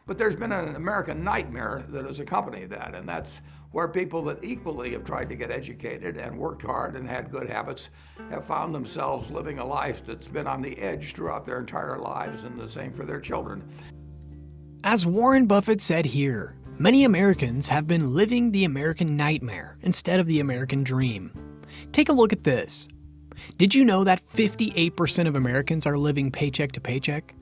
But there's been an American nightmare that has accompanied that, and that's where people that equally have tried to get educated and worked hard and had good habits have found themselves living a life that's been on the edge throughout their entire lives, and the same for their children. As Warren Buffett said here, many Americans have been living the American nightmare instead of the American dream. Take a look at this. Did you know that 58% of Americans are living paycheck to paycheck?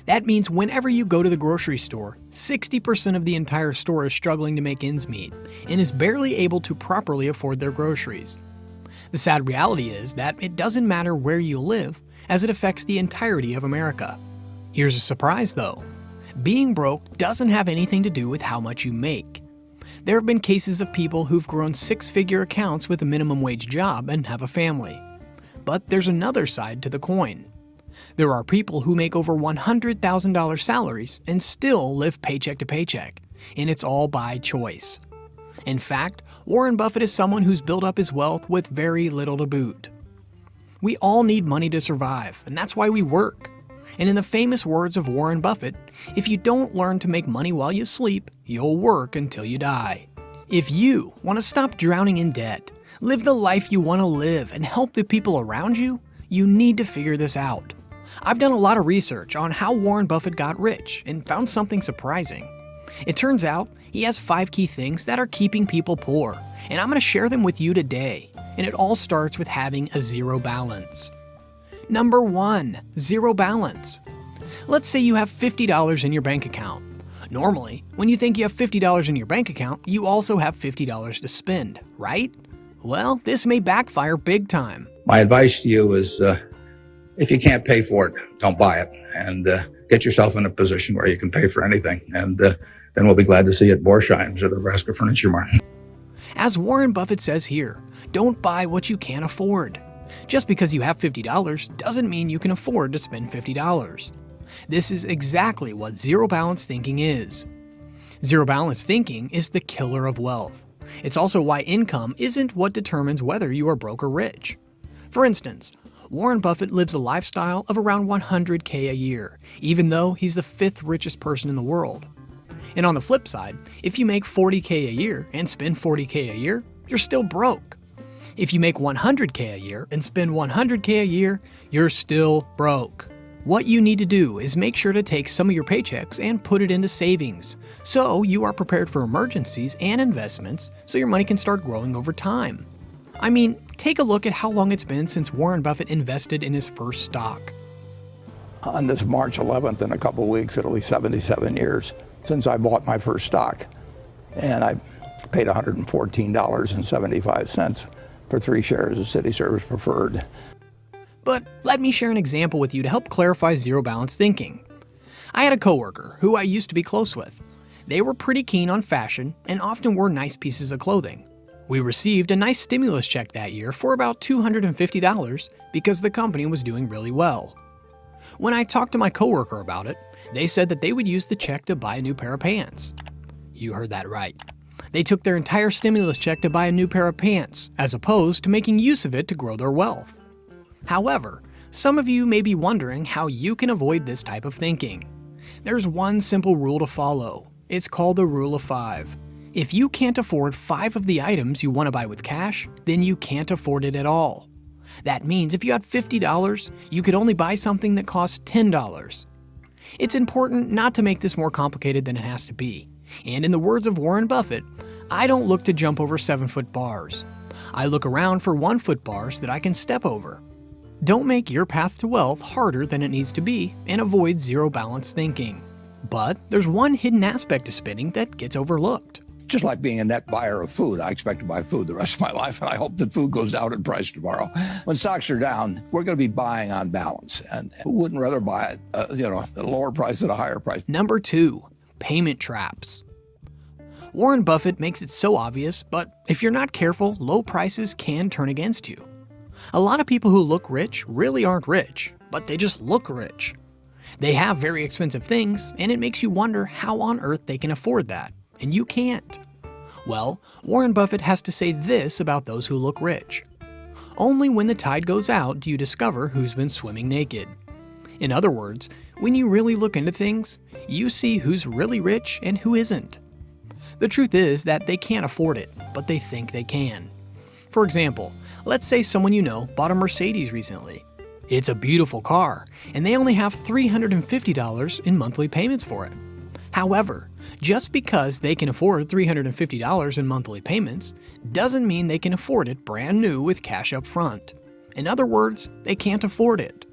That means whenever you go to the grocery store, 60% of the entire store is struggling to make ends meet and is barely able to properly afford their groceries. The sad reality is that it doesn't matter where you live, as it affects the entirety of America. Here's a surprise though. Being broke doesn't have anything to do with how much you make. There have been cases of people who've grown six-figure accounts with a minimum wage job and have a family. But there's another side to the coin. There are people who make over $100,000 salaries and still live paycheck to paycheck, and it's all by choice. In fact, Warren Buffett is someone who's built up his wealth with very little to boot. We all need money to survive, and that's why we work. And in the famous words of Warren Buffett, if you don't learn to make money while you sleep, you'll work until you die. If you want to stop drowning in debt, live the life you want to live, and help the people around you, you need to figure this out. I've done a lot of research on how Warren Buffett got rich and found something surprising. It turns out he has 5 key things that are keeping people poor, and I'm going to share them with you today. And it all starts with having a zero balance. Number 1, zero balance. Let's say you have $50 in your bank account. Normally, when you think you have $50 in your bank account, you also have $50 to spend, right? Well, this may backfire big time. My advice to you is, if you can't pay for it, don't buy it, and get yourself in a position where you can pay for anything. And then we'll be glad to see you at Borsheim's or the Nebraska Furniture Mart. As Warren Buffett says here, don't buy what you can't afford. Just because you have $50 doesn't mean you can afford to spend $50. This is exactly what zero balance thinking is. Zero balance thinking is the killer of wealth. It's also why income isn't what determines whether you are broke or rich. For instance, Warren Buffett lives a lifestyle of around $100K a year, even though he's the 5th richest person in the world. And on the flip side, if you make $40K a year and spend $40K a year, you're still broke. If you make $100K a year and spend $100K a year, you're still broke. What you need to do is make sure to take some of your paychecks and put it into savings, so you are prepared for emergencies and investments so your money can start growing over time. I mean, take a look at how long it's been since Warren Buffett invested in his first stock. On this March 11th, in a couple of weeks, it'll be 77 years since I bought my first stock. And I paid $114.75 for 3 shares of City Service Preferred. But let me share an example with you to help clarify zero balance thinking. I had a coworker who I used to be close with. They were pretty keen on fashion and often wore nice pieces of clothing. We received a nice stimulus check that year for about $250 because the company was doing really well. When I talked to my coworker about it, they said that they would use the check to buy a new pair of pants. You heard that right. They took their entire stimulus check to buy a new pair of pants, as opposed to making use of it to grow their wealth. However, some of you may be wondering how you can avoid this type of thinking. There's one simple rule to follow. It's called the Rule of 5. If you can't afford 5 of the items you want to buy with cash, then you can't afford it at all. That means if you had $50, you could only buy something that costs $10. It's important not to make this more complicated than it has to be. And in the words of Warren Buffett, I don't look to jump over 7-foot bars. I look around for 1-foot bars that I can step over. Don't make your path to wealth harder than it needs to be, and avoid zero balance thinking. But there's one hidden aspect to spending that gets overlooked. Just like being a net buyer of food, I expect to buy food the rest of my life, and I hope that food goes down in price tomorrow. When stocks are down, we're going to be buying on balance, and who wouldn't rather buy it, at a lower price than a higher price? Number 2, payment traps. Warren Buffett makes it so obvious, but if you're not careful, low prices can turn against you. A lot of people who look rich really aren't rich, but they just look rich. They have very expensive things, and it makes you wonder how on earth they can afford that, and you can't. Well, Warren Buffett has to say this about those who look rich. Only when the tide goes out do you discover who's been swimming naked. In other words, When you really look into things, you see who's really rich and who isn't. The truth is that they can't afford it, but they think they can. For example, let's say someone you know bought a Mercedes recently. It's a beautiful car, and they only have $350 in monthly payments for it. However, just because they can afford $350 in monthly payments doesn't mean they can afford it brand new with cash up front. In other words, they can't afford it.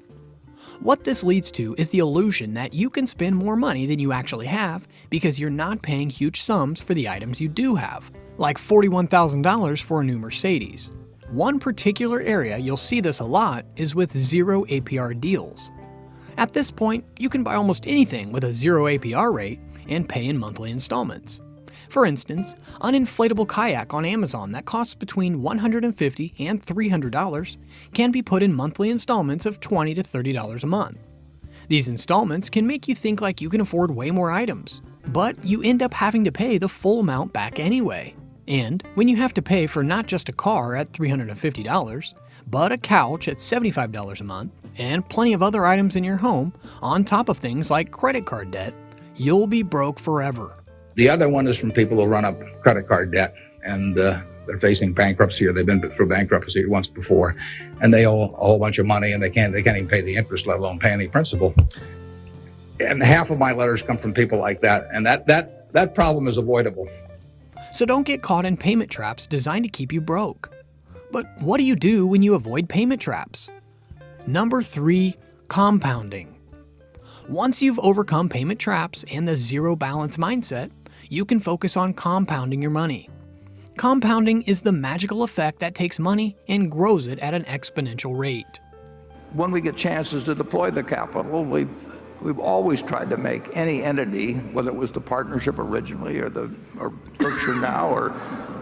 What this leads to is the illusion that you can spend more money than you actually have because you're not paying huge sums for the items you do have, like $41,000 for a new Mercedes. One particular area you'll see this a lot is with zero APR deals. At this point, you can buy almost anything with a zero APR rate and pay in monthly installments. For instance, an inflatable kayak on Amazon that costs between $150 and $300 can be put in monthly installments of $20 to $30 a month. These installments can make you think like you can afford way more items, but you end up having to pay the full amount back anyway. And when you have to pay for not just a car at $350, but a couch at $75 a month, and plenty of other items in your home, on top of things like credit card debt, you'll be broke forever. The other one is from people who run up credit card debt, and they're facing bankruptcy, or they've been through bankruptcy once before, and they owe a whole bunch of money, and they can't even pay the interest, let alone pay any principal. And half of my letters come from people like that, and that problem is avoidable. So don't get caught in payment traps designed to keep you broke. But what do you do when you avoid payment traps? Number 3, compounding. Once you've overcome payment traps and the zero balance mindset, you can focus on compounding your money. Compounding is the magical effect that takes money and grows it at an exponential rate. When we get chances to deploy the capital, we've always tried to make any entity, whether it was the partnership originally or Berkshire now or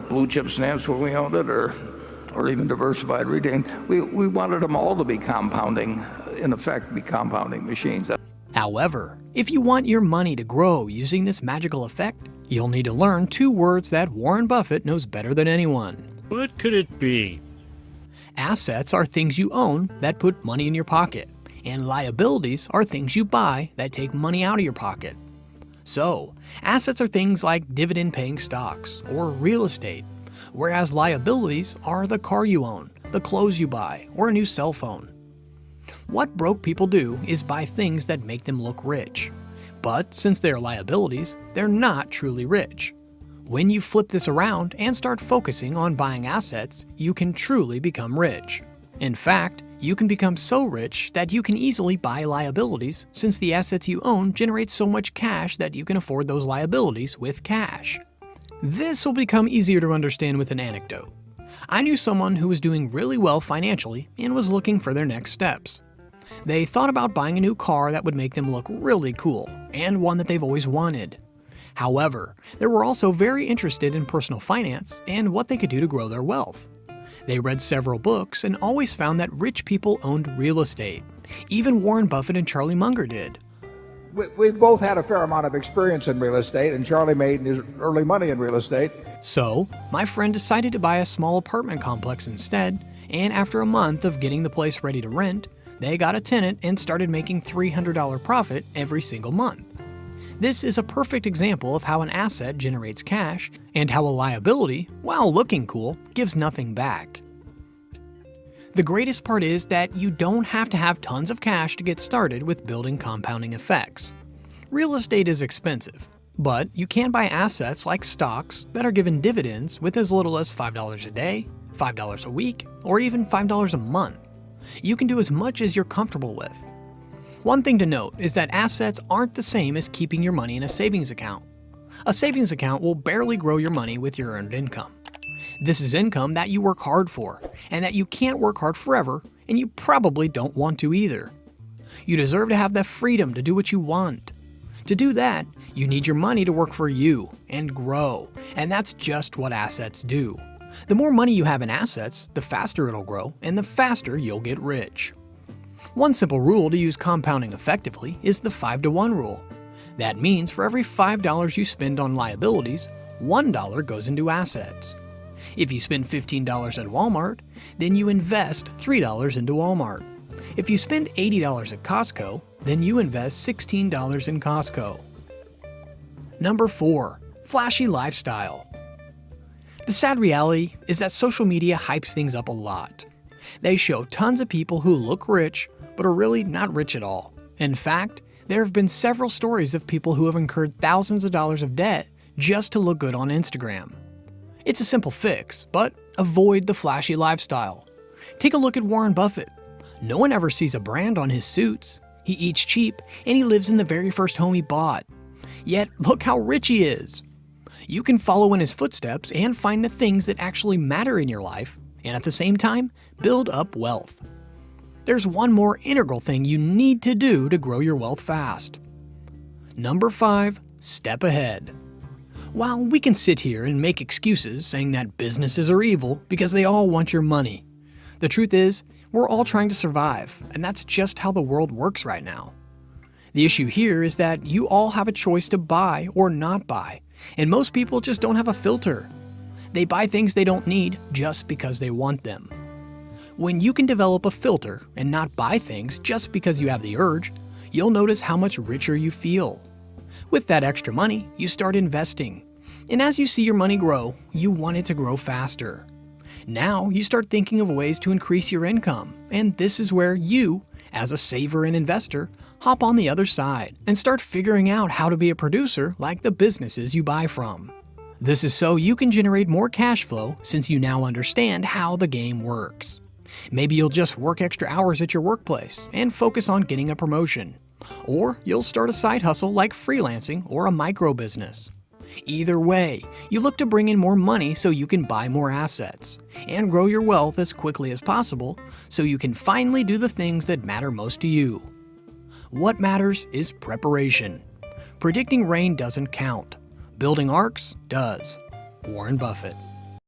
Blue Chip Stamps when we owned it or even Diversified Retailing, we wanted them all to be compounding, in effect, be compounding machines. However, if you want your money to grow using this magical effect, you'll need to learn 2 words that Warren Buffett knows better than anyone. What could it be? Assets are things you own that put money in your pocket, and liabilities are things you buy that take money out of your pocket. So, assets are things like dividend-paying stocks or real estate, whereas liabilities are the car you own, the clothes you buy, or a new cell phone. What broke people do is buy things that make them look rich. But since they are liabilities, they're not truly rich. When you flip this around and start focusing on buying assets, you can truly become rich. In fact, you can become so rich that you can easily buy liabilities, since the assets you own generate so much cash that you can afford those liabilities with cash. This will become easier to understand with an anecdote. I knew someone who was doing really well financially and was looking for their next steps. They thought about buying a new car that would make them look really cool, and one that they've always wanted. However, they were also very interested in personal finance and what they could do to grow their wealth. They read several books and always found that rich people owned real estate. Even Warren Buffett and Charlie Munger did. We've both had a fair amount of experience in real estate, and Charlie made his early money in real estate. So, my friend decided to buy a small apartment complex instead, and after a month of getting the place ready to rent, they got a tenant and started making $300 profit every single month. This is a perfect example of how an asset generates cash and how a liability, while looking cool, gives nothing back. The greatest part is that you don't have to have tons of cash to get started with building compounding effects. Real estate is expensive, but you can buy assets like stocks that are given dividends with as little as $5 a day, $5 a week, or even $5 a month. You can do as much as you're comfortable with. One thing to note is that assets aren't the same as keeping your money in a savings account. A savings account will barely grow your money with your earned income. This is income that you work hard for, and that you can't work hard forever, and you probably don't want to either. You deserve to have the freedom to do what you want. To do that, you need your money to work for you and grow, and that's just what assets do. The more money you have in assets, the faster it'll grow, and the faster you'll get rich. One simple rule to use compounding effectively is the 5-to-1 rule. That means for every $5 you spend on liabilities, $1 goes into assets. If you spend $15 at Walmart, then you invest $3 into Walmart. If you spend $80 at Costco, then you invest $16 in Costco. Number 4. Flashy lifestyle. The sad reality is that social media hypes things up a lot. They show tons of people who look rich, but are really not rich at all. In fact, there have been several stories of people who have incurred thousands of dollars of debt just to look good on Instagram. It's a simple fix, but avoid the flashy lifestyle. Take a look at Warren Buffett. No one ever sees a brand on his suits. He eats cheap, and he lives in the very first home he bought. Yet, look how rich he is. You can follow in his footsteps and find the things that actually matter in your life, and at the same time, build up wealth. There's one more integral thing you need to do to grow your wealth fast. Number 5. Step ahead. While we can sit here and make excuses saying that businesses are evil because they all want your money, the truth is, we're all trying to survive, and that's just how the world works right now. The issue here is that you all have a choice to buy or not buy, and most people just don't have a filter. They buy things they don't need just because they want them. When you can develop a filter and not buy things just because you have the urge, you'll notice how much richer you feel. With that extra money, you start investing. And as you see your money grow, you want it to grow faster. Now you start thinking of ways to increase your income, and this is where you, as a saver and investor, hop on the other side and start figuring out how to be a producer like the businesses you buy from. This is so you can generate more cash flow since you now understand how the game works. Maybe you'll just work extra hours at your workplace and focus on getting a promotion. Or you'll start a side hustle like freelancing or a micro business. Either way, you look to bring in more money so you can buy more assets and grow your wealth as quickly as possible so you can finally do the things that matter most to you. What matters is preparation. Predicting rain doesn't count. Building arcs does. Warren Buffett.